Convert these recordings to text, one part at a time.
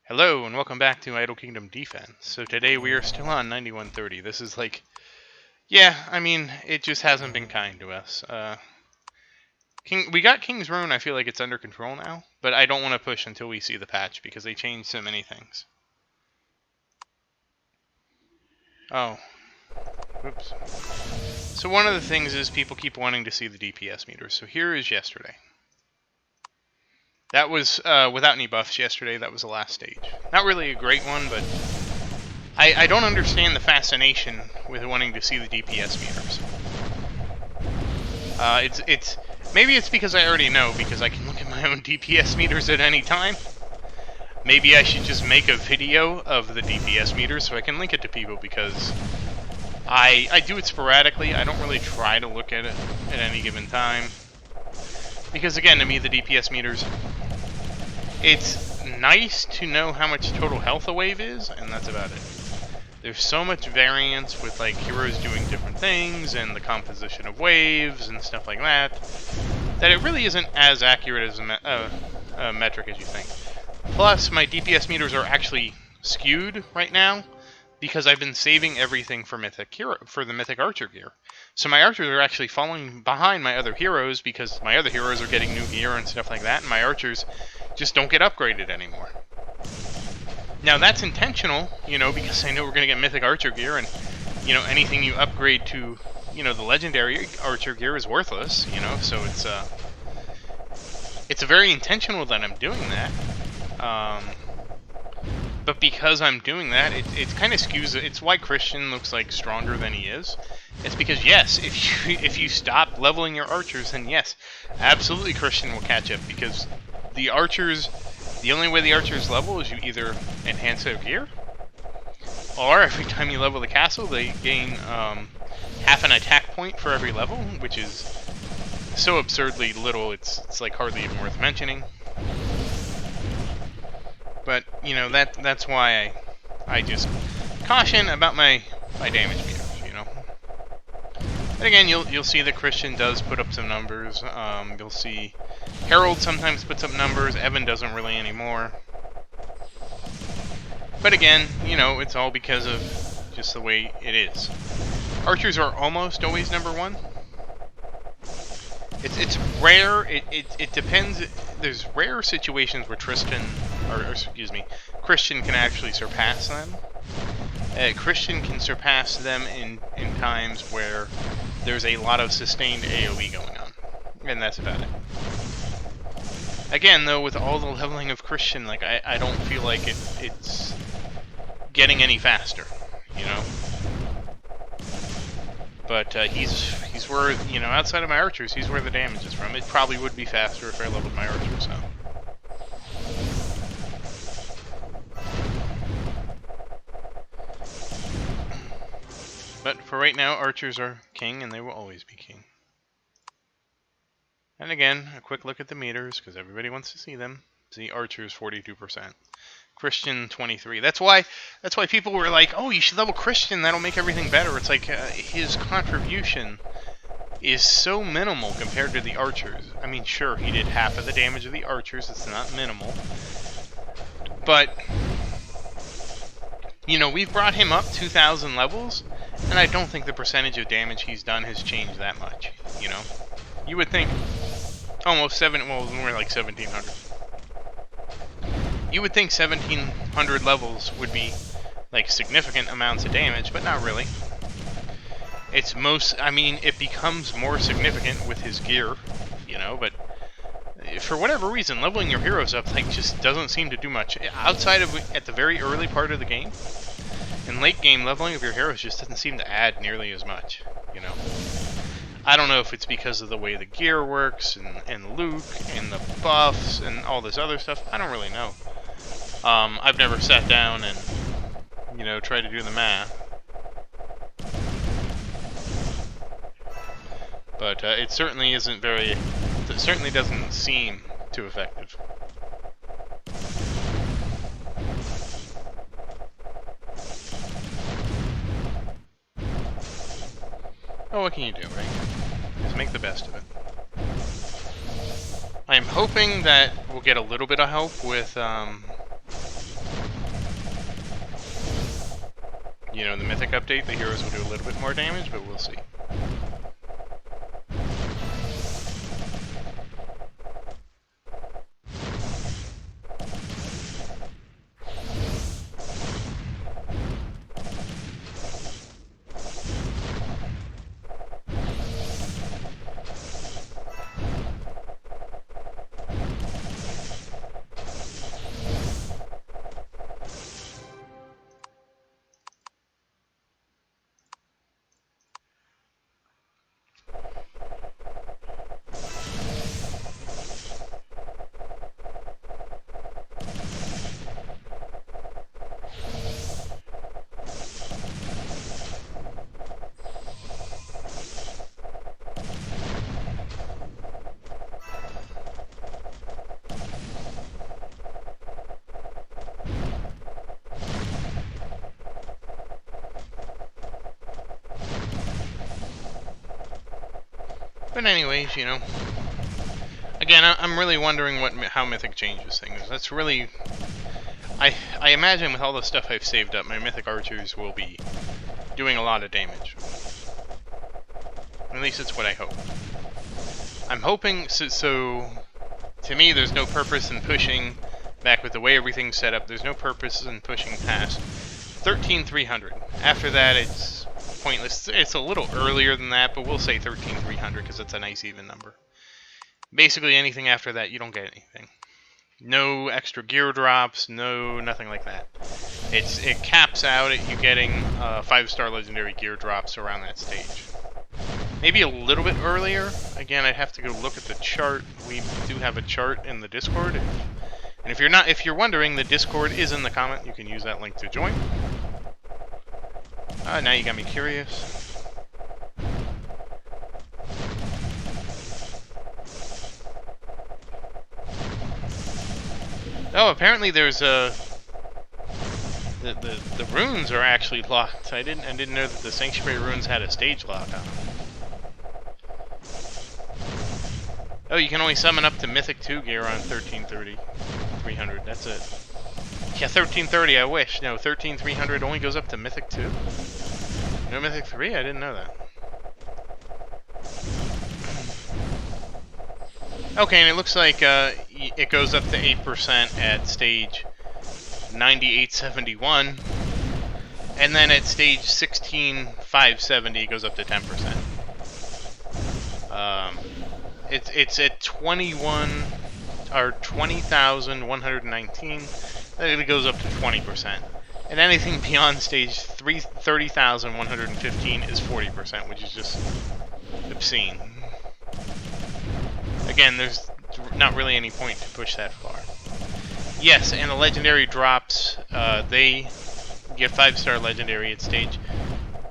Hello and welcome back to Idle Kingdom Defense. So today we are still on 9130. This is like, yeah, I mean, it just hasn't been kind to us. We got King's Road, I feel like it's under control now, but I don't want to push until we see the patch because they changed so many things. Oh, whoops. So one of the things is people keep wanting to see the DPS meters. So here is yesterday. That was, without any buffs yesterday, that was the last stage. Not really a great one, but I don't understand the fascination with wanting to see the DPS meters. Maybe it's because I already know, because I can look at my own DPS meters at any time. Maybe I should just make a video of the DPS meters so I can link it to people, because I do it sporadically. I don't really try to look at it at any given time. Because again, to me, the DPS meters, it's nice to know how much total health a wave is, and that's about it. There's so much variance with like heroes doing different things and the composition of waves and stuff like that, that it really isn't as accurate as a metric as you think. Plus, my DPS meters are actually skewed right now because I've been saving everything for the Mythic Archer gear. So my archers are actually falling behind my other heroes because my other heroes are getting new gear and stuff like that, and my archers just don't get upgraded anymore. Now that's intentional, because I know we're going to get Mythic Archer gear, and, anything you upgrade to, the Legendary Archer gear is worthless, so it's very intentional that I'm doing that. But because I'm doing that, it kind of skews it. It's why Christian looks like stronger than he is. It's because, yes, if you stop leveling your archers, then yes, absolutely Christian will catch up, because the archers... The only way the archers level is you either enhance their gear, or every time you level the castle, they gain half an attack point for every level, which is so absurdly little, it's like hardly even worth mentioning. But, that's why I just caution about my damage meters, And again, you'll see that Christian does put up some numbers. You'll see Harold sometimes puts up numbers. Evan doesn't really anymore. But again, it's all because of just the way it is. Archers are almost always number one. It's rare. It depends. There's rare situations where Christian can actually surpass them. Christian can surpass them in times where there's a lot of sustained AoE going on, and that's about it. Again, though, with all the leveling of Christian, like I don't feel like it's getting any faster, But he's where, outside of my archers, he's where the damage is from. It probably would be faster if I leveled my archers, so. But for right now, archers are king, and they will always be king. And again, a quick look at the meters, because everybody wants to see them. See, archers 42%, Christian 23%. That's why people were like, "Oh, you should level Christian. That'll make everything better." It's like his contribution is so minimal compared to the archers. I mean, sure, he did half of the damage of the archers. It's not minimal, but we've brought him up 2,000 levels. And I don't think the percentage of damage he's done has changed that much, You would think almost we're like 1,700. You would think 1,700 levels would be, like, significant amounts of damage, but not really. It becomes more significant with his gear, but for whatever reason, leveling your heroes up, like, just doesn't seem to do much. Outside of at the very early part of the game, in late game, leveling of your heroes just doesn't seem to add nearly as much, I don't know if it's because of the way the gear works, and Luke, and the buffs, and all this other stuff. I don't really know. I've never sat down and, tried to do the math. But it certainly isn't it certainly doesn't seem too effective. Oh, what can you do, right? Just make the best of it. I'm hoping that we'll get a little bit of help with you know, the Mythic update, the heroes will do a little bit more damage, but we'll see. But anyways, you know, again, I'm really wondering how Mythic changes things. That's really, I imagine with all the stuff I've saved up, my Mythic archers will be doing a lot of damage. At least it's what I hope. I'm hoping, so to me, there's no purpose in pushing, back with the way everything's set up, there's no purpose in pushing past 13,300. After that, it's pointless. It's a little earlier than that, but we'll say 13,300 because it's a nice even number. Basically, anything after that, you don't get anything. No extra gear drops, nothing like that. It caps out at you getting 5-star legendary gear drops around that stage. Maybe a little bit earlier. Again, I'd have to go look at the chart. We do have a chart in the Discord. And if you're wondering, the Discord is in the comment. You can use that link to join. Now you got me curious. Oh, apparently there's the runes are actually locked. I didn't know that the Sanctuary runes had a stage lock on them. Oh, you can only summon up to Mythic 2 gear on 13,300. That's it. Yeah, 1330, I wish. No, 13,300 only goes up to Mythic 2? No Mythic 3? I didn't know that. Okay, and it looks like it goes up to 8% at stage 9871. And then at stage 16,570, it goes up to 10%. It's at 20,119. Then it goes up to 20%. And anything beyond stage 30,115 is 40%, which is just obscene. Again, there's not really any point to push that far. Yes, and the legendary drops, they get 5-star legendary at stage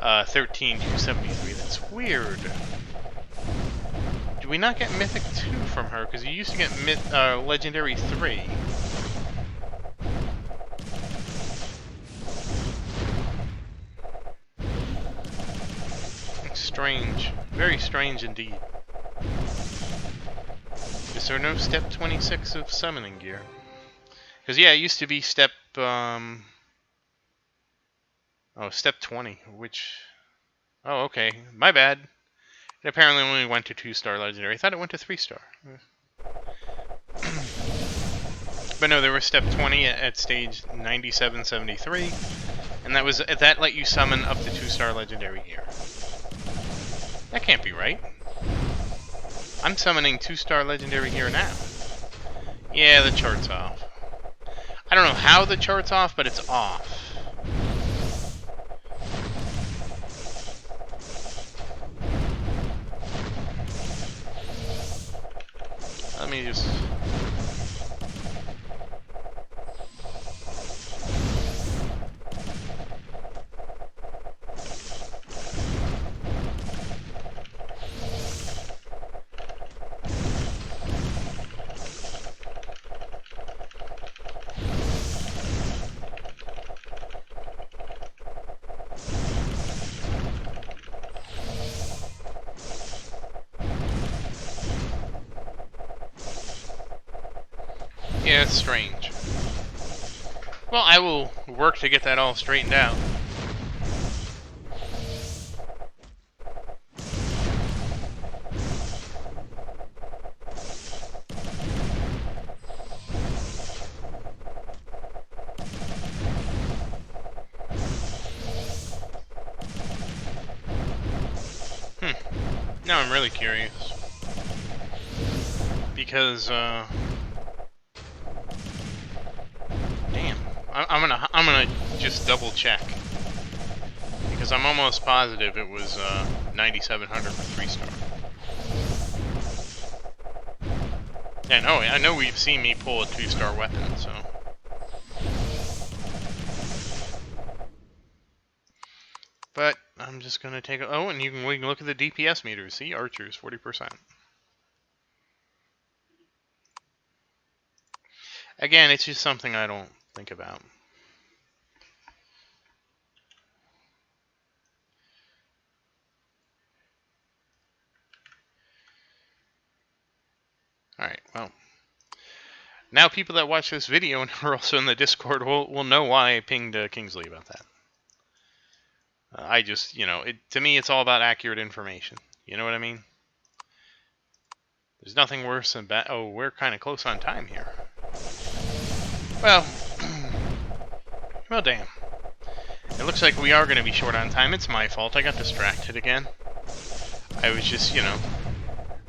13,273. That's weird. Do we not get Mythic 2 from her? Because you used to get legendary 3. Strange. Very strange indeed. Is there no step 26 of summoning gear? Because, yeah, it used to be step, step 20, which... Oh, okay. My bad. It apparently only went to 2-star legendary. I thought it went to 3-star. But no, there was step 20 at stage 9773, and that let you summon up to 2-star legendary gear. That can't be right. I'm summoning 2-star legendary gear now. Yeah, the chart's off. I don't know how the chart's off, but it's off. Let me just... Yeah, it's strange. Well, I will work to get that all straightened out. No, I'm really curious. Because, damn. I'm gonna just double check. Because I'm almost positive it was, 9,700 for 3-star. Yeah, no, I know we've seen me pull a 2-star weapon, so... But I'm just gonna take a... Oh, and we can look at the DPS meters. See, archers, 40%. Again, it's just something I don't think about. Alright, well. Now people that watch this video and are also in the Discord will know why I pinged Kingsley about that. I just, you know, to me it's all about accurate information. You know what I mean? There's nothing worse than bad. Oh, we're kind of close on time here. Well, well, damn. It looks like we are going to be short on time. It's my fault. I got distracted again. I was just, you know...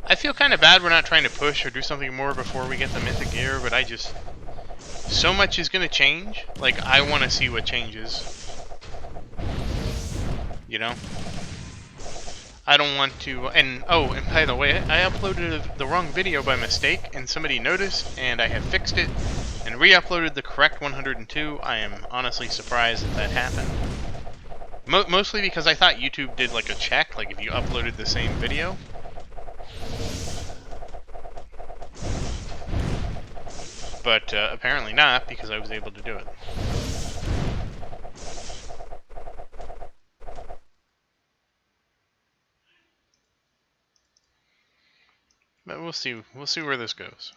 I feel kind of bad we're not trying to push or do something more before we get the mythic gear, but I just... So much is going to change. Like, I want to see what changes. You know? I don't want to... And, oh, and by the way, I uploaded the wrong video by mistake, and somebody noticed, and I have fixed it, and re-uploaded the correct 102. I am honestly surprised that happened. Mostly because I thought YouTube did, like, a check, like if you uploaded the same video. But apparently not, because I was able to do it. But we'll see where this goes.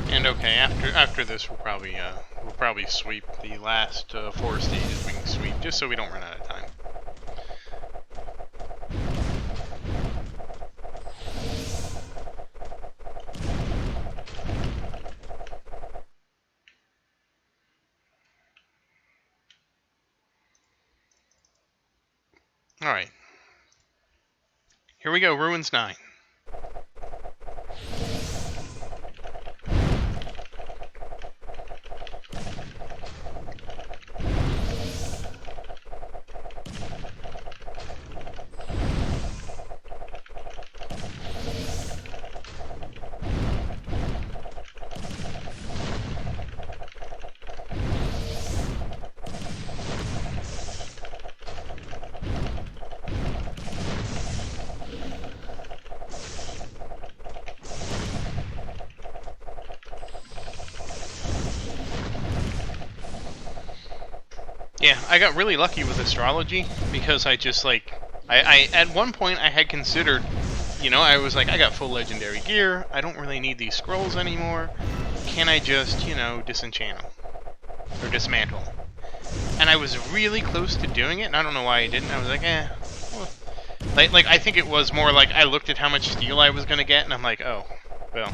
And okay, after this, we'll probably sweep the last 4 stages we can sweep, just so we don't run out of time. All right, here we go. Ruins 9. Yeah, I got really lucky with astrology because I just like I at one point I had considered, you know, I was like, I got full legendary gear, I don't really need these scrolls anymore. Can I just, you know, disenchant them or dismantle? And I was really close to doing it, and I don't know why I didn't. I was like, eh. Well, like I think it was more like I looked at how much steel I was gonna get, and I'm like, oh, well,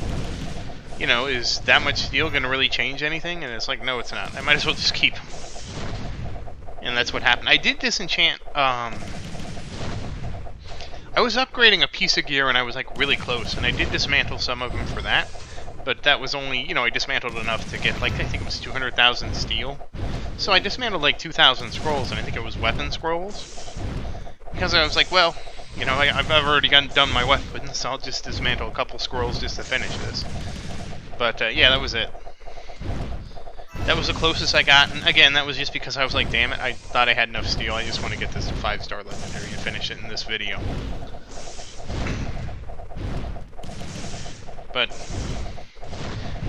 you know, is that much steel gonna really change anything? And it's like, no, it's not. I might as well just keep them. And that's what happened. I did disenchant, I was upgrading a piece of gear and I was like really close, and I did dismantle some of them for that, but that was only, you know, I dismantled enough to get like, I think it was 200,000 steel. So I dismantled like 2,000 scrolls, and I think it was weapon scrolls. Because I was like, well, you know, I've already done my weapons, so I'll just dismantle a couple scrolls just to finish this. But yeah, that was it. That was the closest I got, and again, that was just because I was like, damn it, I thought I had enough steel, I just want to get this to 5-star legendary. finish it in this video. But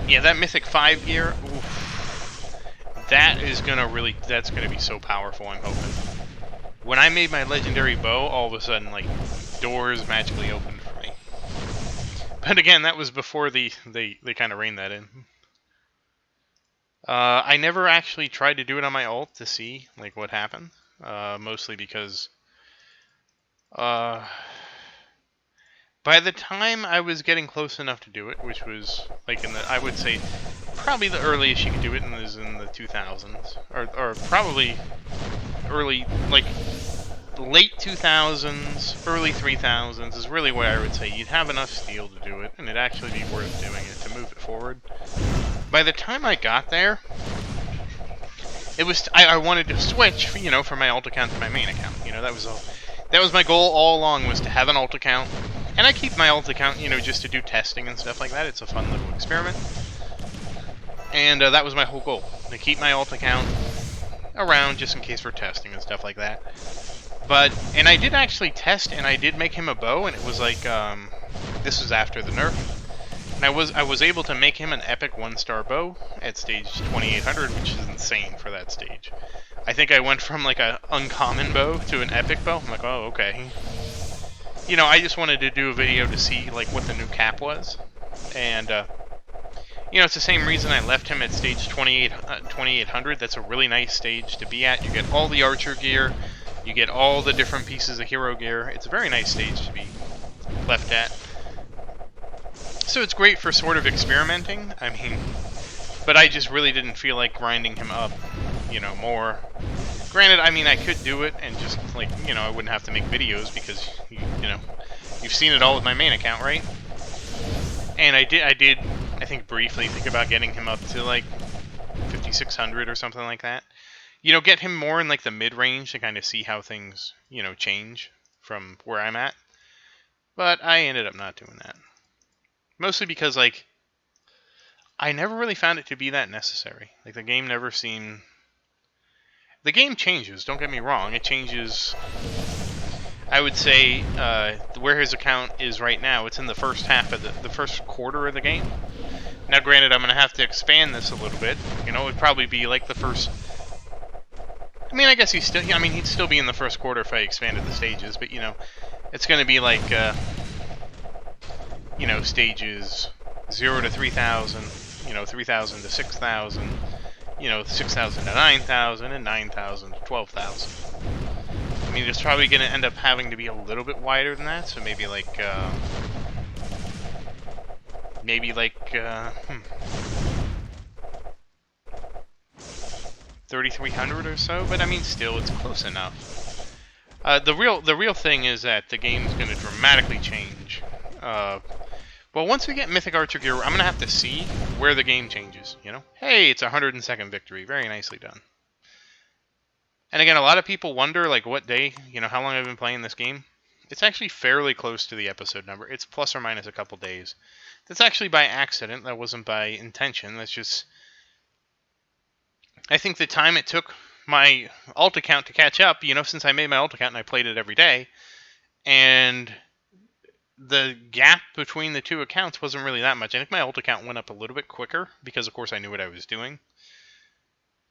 yeah, that Mythic 5 gear, oof, that's gonna be so powerful, I'm hoping. When I made my legendary bow, all of a sudden, like, doors magically opened for me. But again, that was before they kind of reined that in. I never actually tried to do it on my ult to see, like, what happened. Mostly because, by the time I was getting close enough to do it, which was, like, I would say, probably the earliest you could do it is in the 2000s. Or probably early, like, late 2000s, early 3000s is really where I would say you'd have enough steel to do it, and it'd actually be worth doing it to move it forward. By the time I got there, it was I wanted to switch, from my alt account to my main account. That was my goal all along, was to have an alt account, and I keep my alt account, just to do testing and stuff like that. It's a fun little experiment, and that was my whole goal, to keep my alt account around just in case for testing and stuff like that. And I did actually test, and I did make him a bow, and it was like, this was after the nerf, and I was able to make him an epic 1-star bow at stage 2800, which is insane for that stage. I think I went from like a uncommon bow to an epic bow. I'm like, oh, okay. I just wanted to do a video to see like what the new cap was, and it's the same reason I left him at stage 2800. That's a really nice stage to be at. You get all the archer gear. You get all the different pieces of hero gear. It's a very nice stage to be left at. So it's great for sort of experimenting. I mean, but I just really didn't feel like grinding him up, more. Granted, I mean, I could do it and just, like, I wouldn't have to make videos because, you've seen it all with my main account, right? And I did, I think, briefly think about getting him up to, like, 5600 or something like that. Get him more in, like, the mid-range to kind of see how things, change from where I'm at. But I ended up not doing that. Mostly because, like, I never really found it to be that necessary. Like, the game never seemed... The game changes, don't get me wrong. It changes... I would say, where his account is right now, it's in the first half of the first quarter of the game. Now, granted, I'm going to have to expand this a little bit. It'd probably be, like, the first... I mean, I guess he'd still be in the first quarter if I expanded the stages, but, it's going to be like, stages 0 to 3000, 3000 to 6000, 6000 to 9000, and 9000 to 12,000. I mean, it's probably going to end up having to be a little bit wider than that, so maybe like, 3300 or so, but I mean, still, it's close enough. The real thing is that the game's going to dramatically change. Well, once we get Mythic Archer gear, I'm going to have to see where the game changes, Hey, it's a 102nd victory. Very nicely done. And again, a lot of people wonder, like, what day, how long I've been playing this game. It's actually fairly close to the episode number. It's plus or minus a couple days. That's actually by accident. That wasn't by intention. That's just... I think the time it took my alt account to catch up, since I made my alt account and I played it every day, and the gap between the two accounts wasn't really that much. I think my alt account went up a little bit quicker because, of course, I knew what I was doing.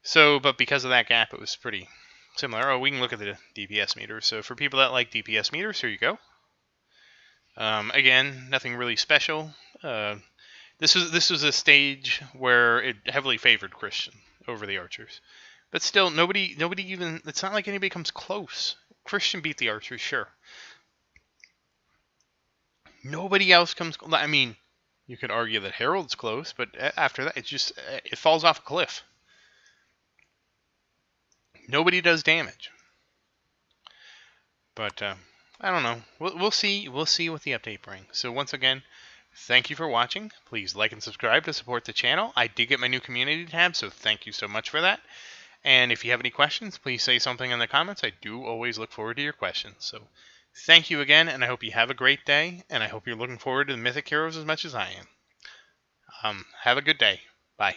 So, but because of that gap, it was pretty similar. Oh, we can look at the DPS meter. So for people that like DPS meters, here you go. Again, nothing really special. This was a stage where it heavily favored Christian over the archers. But still, nobody even... It's not like anybody comes close. Christian beat the archers, sure. Nobody else comes... I mean, you could argue that Harold's close, but after that, it falls off a cliff. Nobody does damage. But, I don't know. We'll see. We'll see what the update brings. So once again, thank you for watching. Please like and subscribe to support the channel. I did get my new community tab, so thank you so much for that. And if you have any questions, please say something in the comments. I do always look forward to your questions. So thank you again, and I hope you have a great day, and I hope you're looking forward to the Mythic Heroes as much as I am. Have a good day. Bye.